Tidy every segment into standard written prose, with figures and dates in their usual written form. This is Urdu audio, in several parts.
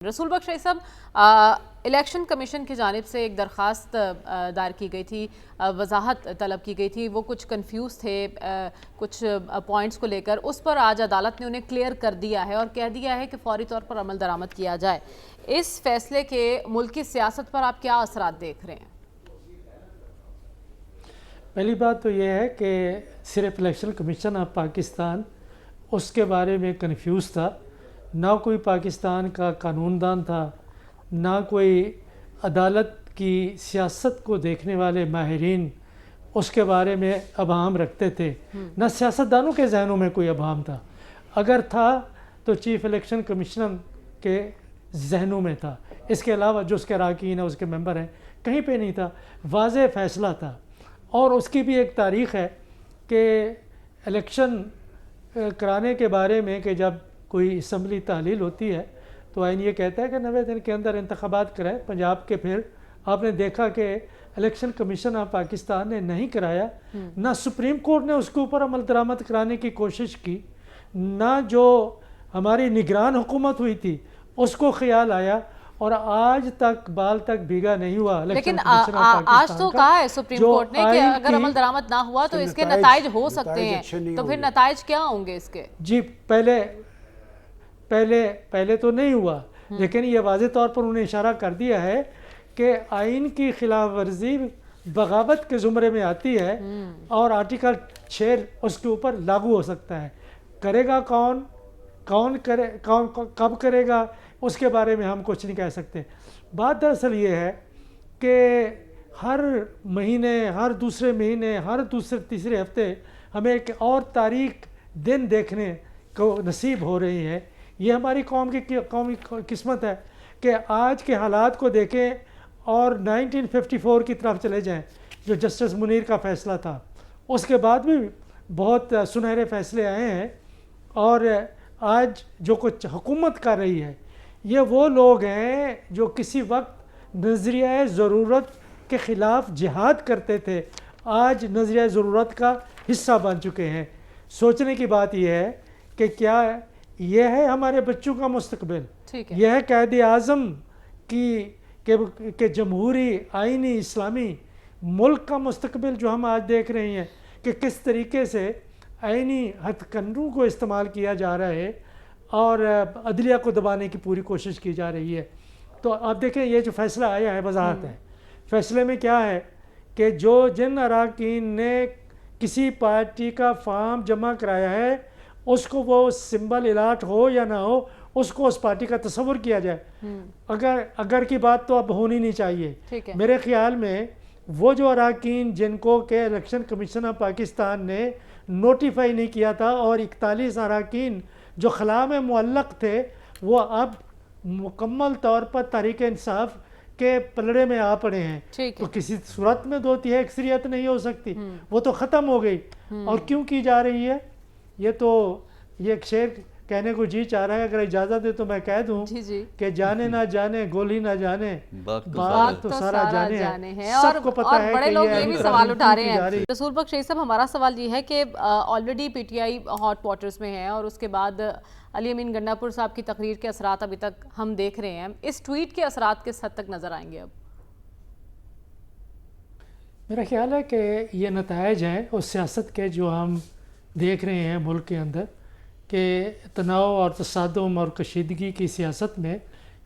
رسول بخش صاحب، الیکشن کمیشن کی جانب سے ایک درخواست دائر کی گئی تھی، وضاحت طلب کی گئی تھی، وہ کچھ کنفیوز تھے کچھ پوائنٹس کو لے کر، اس پر آج عدالت نے انہیں کلیئر کر دیا ہے اور کہہ دیا ہے کہ فوری طور پر عمل درآمد کیا جائے۔ اس فیصلے کے ملکی سیاست پر آپ کیا اثرات دیکھ رہے ہیں؟ پہلی بات تو یہ ہے کہ صرف الیکشن کمیشن آف پاکستان اس کے بارے میں کنفیوز تھا، نہ کوئی پاکستان کا قانون دان تھا، نہ کوئی عدالت کی سیاست کو دیکھنے والے ماہرین اس کے بارے میں ابہام رکھتے تھے، نہ سیاستدانوں کے ذہنوں میں کوئی ابہام تھا۔ اگر تھا تو چیف الیکشن کمشنر کے ذہنوں میں تھا، اس کے علاوہ جو اس کے اراکین ہیں، اس کے ممبر ہیں، کہیں پہ نہیں تھا۔ واضح فیصلہ تھا، اور اس کی بھی ایک تاریخ ہے کہ الیکشن کرانے کے بارے میں کہ جب کوئی اسمبلی تحلیل ہوتی ہے تو آئین یہ کہتا ہے کہ 90 دن کے اندر انتخابات کرائے۔ پنجاب کے پھر آپ نے دیکھا کہ الیکشن کمیشن آف پاکستان نے نہیں کرایا، نہ سپریم کورٹ نے اس کے اوپر عمل درآمد کرانے کی کوشش کی، نہ جو ہماری نگران حکومت ہوئی تھی اس کو خیال آیا، اور آج تک بال تک بھیگا نہیں ہوا۔ لیکن آج تو کہا ہے سپریم کورٹ نے کہ اگر عمل درآمد نہ ہوا تو اس کے نتائج ہو سکتے ہیں، تو پھر نتائج کیا ہوں گے اس کے؟ جی پہلے تو نہیں ہوا، لیکن یہ واضح طور پر انہیں اشارہ کر دیا ہے کہ آئین کی خلاف ورزی بغاوت کے زمرے میں آتی ہے، اور آرٹیکل 6 اس کے اوپر لاگو ہو سکتا ہے۔ کرے گا کون کب کرے گا اس کے بارے میں ہم کچھ نہیں کہہ سکتے۔ بات دراصل یہ ہے کہ ہر مہینے، ہر دوسرے مہینے، ہر دوسرے تیسرے ہفتے ہمیں ایک اور تاریخ دن دیکھنے کو نصیب ہو رہی ہے۔ یہ ہماری قومی قسمت ہے کہ آج کے حالات کو دیکھیں اور 1954 کی طرف چلے جائیں، جو جسٹس منیر کا فیصلہ تھا۔ اس کے بعد بھی بہت سنہرے فیصلے آئے ہیں، اور آج جو کچھ حکومت کر رہی ہے یہ وہ لوگ ہیں جو کسی وقت نظریہ ضرورت کے خلاف جہاد کرتے تھے، آج نظریہ ضرورت کا حصہ بن چکے ہیں۔ سوچنے کی بات یہ ہے کہ کیا یہ ہے ہمارے بچوں کا مستقبل؟ یہ ہے قائد اعظم کہ جمہوری آئینی اسلامی ملک کا مستقبل جو ہم آج دیکھ رہے ہیں کہ کس طریقے سے آئینی ہتھ کنڈوں کو استعمال کیا جا رہا ہے اور عدلیہ کو دبانے کی پوری کوشش کی جا رہی ہے۔ تو آپ دیکھیں یہ جو فیصلہ آیا ہے، وضاحت ہے فیصلے میں کیا ہے کہ جن اراکین نے کسی پارٹی کا فارم جمع کرایا ہے اس کو وہ سمبل الاٹ ہو یا نہ ہو، اس کو اس پارٹی کا تصور کیا جائے۔ اگر کی بات تو اب ہونی نہیں چاہیے۔ میرے خیال میں وہ جو اراکین جن کو کہ الیکشن کمیشن آف پاکستان نے نوٹیفائی نہیں کیا تھا، اور 41 اراکین جو خلا میں معلق تھے، وہ اب مکمل طور پر تحریک انصاف کے پلڑے میں آ پڑے ہیں، تو کسی صورت میں 2/3 اکثریت نہیں ہو سکتی، وہ تو ختم ہو گئی۔ اور کیوں کی جا رہی ہے یہ تو یہ ایک شعر کہنے کو جی چاہ رہا ہے، اگر اجازت دے تو میں کہہ دوں کہ جانے نہ جانے گولی نہ جانے بات تو سارا جانے ہے، سب کو پتہ ہے۔ بڑے لوگ یہ بھی سوال اٹھا رہے ہیں رسول بخش صاحب، ہمارا سوال یہ ہے کہ already P T I hot waters میں ہے، اور اس کے بعد علی امین گنڈا پور صاحب کی تقریر کے اثرات ابھی تک ہم دیکھ رہے ہیں، اس ٹویٹ کے اثرات کس حد تک نظر آئیں گے اب؟ میرا خیال ہے کہ یہ نتائج ہیں اس سیاست کے جو ہم دیکھ رہے ہیں ملک کے اندر، کہ تناؤ اور تصادم اور کشیدگی کی سیاست میں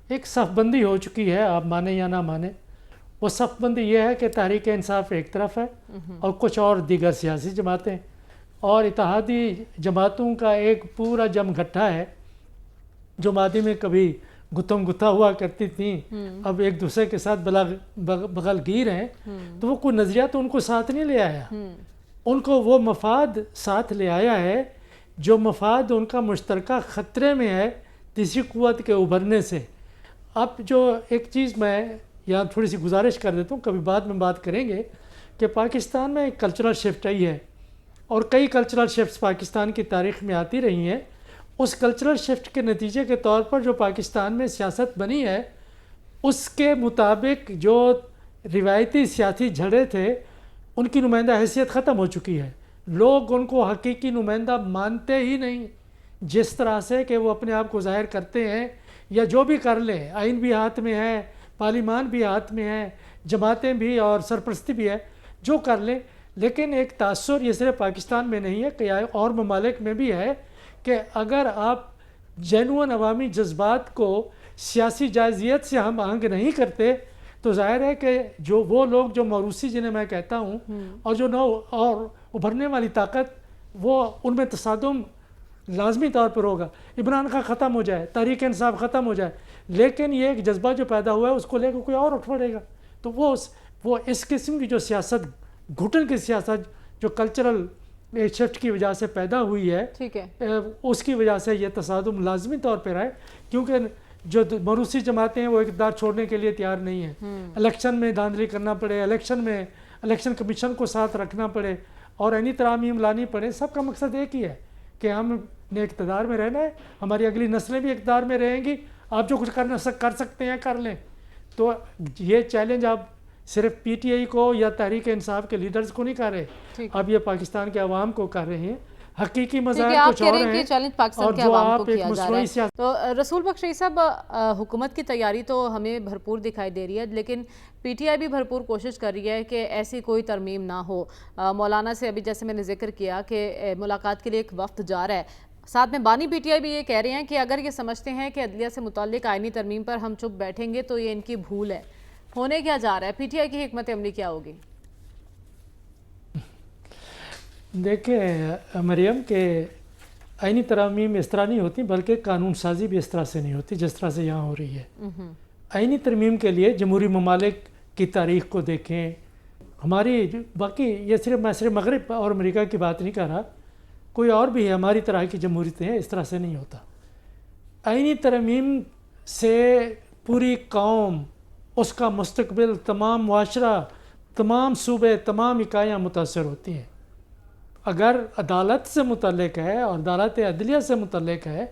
ایک صف بندی ہو چکی ہے، آپ مانیں یا نہ مانیں۔ وہ صف بندی یہ ہے کہ تحریک انصاف ایک طرف ہے اور کچھ اور دیگر سیاسی جماعتیں، اور اتحادی جماعتوں کا ایک پورا جم گھٹا ہے جو ماضی میں کبھی گتھم گتھا ہوا کرتی تھیں، اب ایک دوسرے کے ساتھ بغل گیر ہیں۔ تو وہ کوئی نظریہ تو ان کو ساتھ نہیں لے آیا، ان کو وہ مفاد ساتھ لے آیا ہے جو مفاد ان کا مشترکہ خطرے میں ہے تیسری قوت کے ابھرنے سے۔ اب جو ایک چیز میں یہاں تھوڑی سی گزارش کر دیتا ہوں، کبھی بعد میں بات کریں گے، کہ پاکستان میں ایک کلچرل شفٹ آئی ہے، اور کئی کلچرل شفٹس پاکستان کی تاریخ میں آتی رہی ہیں۔ اس کلچرل شفٹ کے نتیجے کے طور پر جو پاکستان میں سیاست بنی ہے، اس کے مطابق جو روایتی سیاسی جھڑے تھے ان کی نمائندہ حیثیت ختم ہو چکی ہے۔ لوگ ان کو حقیقی نمائندہ مانتے ہی نہیں، جس طرح سے کہ وہ اپنے آپ کو ظاہر کرتے ہیں یا جو بھی کر لیں، آئین بھی ہاتھ میں ہے، پارلیمان بھی ہاتھ میں ہے، جماعتیں بھی اور سرپرستی بھی ہے، جو کر لیں، لیکن ایک تاثر یہ صرف پاکستان میں نہیں ہے کہ اور ممالک میں بھی ہے کہ اگر آپ جینوئن عوامی جذبات کو سیاسی جائزیت سے ہم آہنگ نہیں کرتے تو ظاہر ہے کہ جو وہ لوگ جو موروثی جنہیں میں کہتا ہوں اور جو نو اور ابھرنے والی طاقت، وہ ان میں تصادم لازمی طور پر ہوگا۔ عمران خان ختم ہو جائے، تحریک انصاف ختم ہو جائے، لیکن یہ ایک جذبہ جو پیدا ہوا ہے اس کو لے کے کوئی اور اٹھ پڑے گا، تو وہ اس قسم کی جو سیاست، گھٹن کی سیاست جو کلچرل شفٹ کی وجہ سے پیدا ہوئی ہے، ٹھیک ہے، اس کی وجہ سے یہ تصادم لازمی طور پر ہے، کیونکہ جو موروثی جماعتیں ہیں وہ اقتدار چھوڑنے کے لیے تیار نہیں ہیں۔ الیکشن میں دھاندلی کرنا پڑے، الیکشن کمیشن کو ساتھ رکھنا پڑے اور عینی ترامیم لانی پڑے، سب کا مقصد ایک ہی ہے کہ ہم نے اقتدار میں رہنا ہے، ہماری اگلی نسلیں بھی اقتدار میں رہیں گی، آپ جو کچھ کر سکتے ہیں کر لیں۔ تو یہ چیلنج آپ صرف پی ٹی آئی کو یا تحریک انصاف کے لیڈرز کو نہیں کر رہے، اب یہ پاکستان کے عوام کو کر رہے ہیں۔ حقیقی مظاہر کچھ اور ہیں چیلنج پاکستان اور کے جو عوام کو آپ ایک کیا جا رہا مصنوعی ہے۔ تو رسول بخش رئی صاحب، حکومت کی تیاری تو ہمیں بھرپور دکھائی دے رہی ہے، لیکن پی ٹی آئی بھی بھرپور کوشش کر رہی ہے کہ ایسی کوئی ترمیم نہ ہو۔ مولانا سے ابھی جیسے میں نے ذکر کیا کہ ملاقات کے لیے ایک وفد جا رہا ہے، ساتھ میں بانی پی ٹی آئی بھی یہ کہہ رہے ہیں کہ اگر یہ سمجھتے ہیں کہ عدلیہ سے متعلق آئینی ترمیم پر ہم چپ بیٹھیں گے تو یہ ان کی بھول ہے۔ ہونے کیا جا رہا ہے؟ پی ٹی آئی کی حکمت عملی کیا ہوگی؟ دیکھیں مریم، کہ آئینی ترامیم اس طرح نہیں ہوتی، بلکہ قانون سازی بھی اس طرح سے نہیں ہوتی جس طرح سے یہاں ہو رہی ہے۔ آئینی ترمیم کے لیے جمہوری ممالک کی تاریخ کو دیکھیں، ہماری باقی یہ میں صرف مغرب اور امریکہ کی بات نہیں کر رہا، کوئی اور بھی ہے ہماری طرح کی جمہوریتیں ہیں، اس طرح سے نہیں ہوتا۔ آئینی ترمیم سے پوری قوم، اس کا مستقبل، تمام معاشرہ، تمام صوبے، تمام اکائیاں متاثر ہوتی ہیں۔ اگر عدالت سے متعلق ہے اور عدالت عدلیہ سے متعلق ہے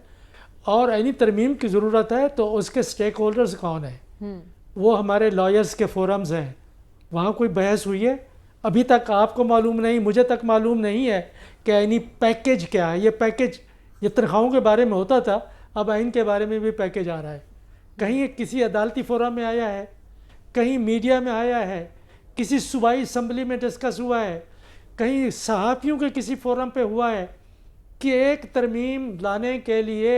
اور آئینی ترمیم کی ضرورت ہے تو اس کے سٹیک ہولڈرز کون ہیں؟ وہ ہمارے لائرز کے فورمز ہیں، وہاں کوئی بحث ہوئی ہے؟ ابھی تک آپ کو معلوم نہیں، مجھے تک معلوم نہیں ہے کہ آئینی پیکیج کیا ہے۔ یہ پیکیج یہ تنخواہوں کے بارے میں ہوتا تھا، اب آئین کے بارے میں بھی پیکیج آ رہا ہے۔ کہیں کسی عدالتی فورم میں آیا ہے، کہیں میڈیا میں آیا ہے، کسی صوبائی اسمبلی میں ڈسکس ہوا ہے، کہیں صحافیوں کے کسی فورم پہ ہوا ہے کہ ایک ترمیم لانے کے لیے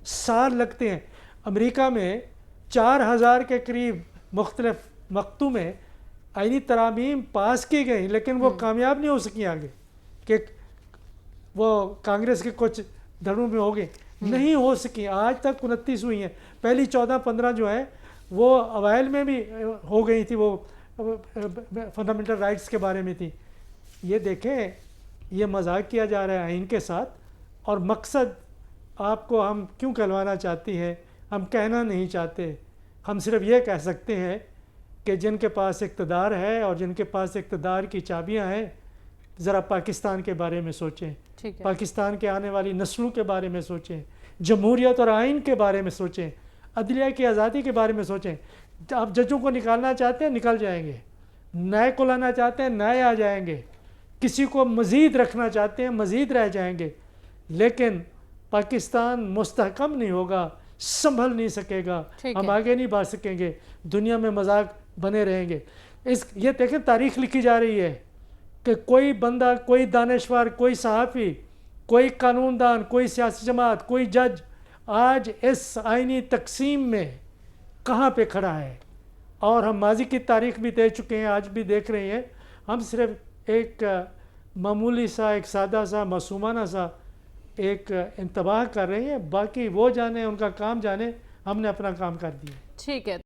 سال لگتے ہیں۔ امریکہ میں 4000 کے قریب مختلف مقطوع میں آئینی ترامیم پاس کی گئی، لیکن وہ کامیاب نہیں ہو سکی آگے، کہ وہ کانگریس کے کچھ دھڑوں میں ہو گئے، نہیں ہو سکی، آج تک 29 ہوئی ہیں، پہلی 14-15 جو ہے وہ اوائل میں بھی ہو گئی تھی، وہ فنڈامنٹل رائٹس کے بارے میں تھی۔ یہ دیکھیں، یہ مذاق کیا جا رہا ہے آئین کے ساتھ، اور مقصد آپ کو ہم کیوں کہلوانا چاہتی ہے، ہم کہنا نہیں چاہتے، ہم صرف یہ کہہ سکتے ہیں کہ جن کے پاس اقتدار ہے اور جن کے پاس اقتدار کی چابیاں ہیں، ذرا پاکستان کے بارے میں سوچیں، پاکستان کے آنے والی نسلوں کے بارے میں سوچیں، جمہوریت اور آئین کے بارے میں سوچیں، عدلیہ کی آزادی کے بارے میں سوچیں۔ آپ ججوں کو نکالنا چاہتے ہیں، نکل جائیں گے، نئے کو لانا چاہتے ہیں، نئے آ جائیں گے، کسی کو مزید رکھنا چاہتے ہیں، مزید رہ جائیں گے، لیکن پاکستان مستحکم نہیں ہوگا، سنبھل نہیں سکے گا، ہم آگے نہیں بڑھ سکیں گے، دنیا میں مذاق بنے رہیں گے۔ یہ دیکھیں، تاریخ لکھی جا رہی ہے کہ کوئی بندہ، کوئی دانشور، کوئی صحافی، کوئی قانون دان، کوئی سیاسی جماعت، کوئی جج آج اس آئینی تقسیم میں کہاں پہ کھڑا ہے۔ اور ہم ماضی کی تاریخ بھی دے چکے ہیں، آج بھی دیکھ رہے ہیں، ہم صرف ایک معمولی سا، ایک سادہ سا، معصومانہ سا ایک انتباہ کر رہے ہیں، باقی وہ جانے، ان کا کام جانے، ہم نے اپنا کام کر دیا۔ ٹھیک ہے۔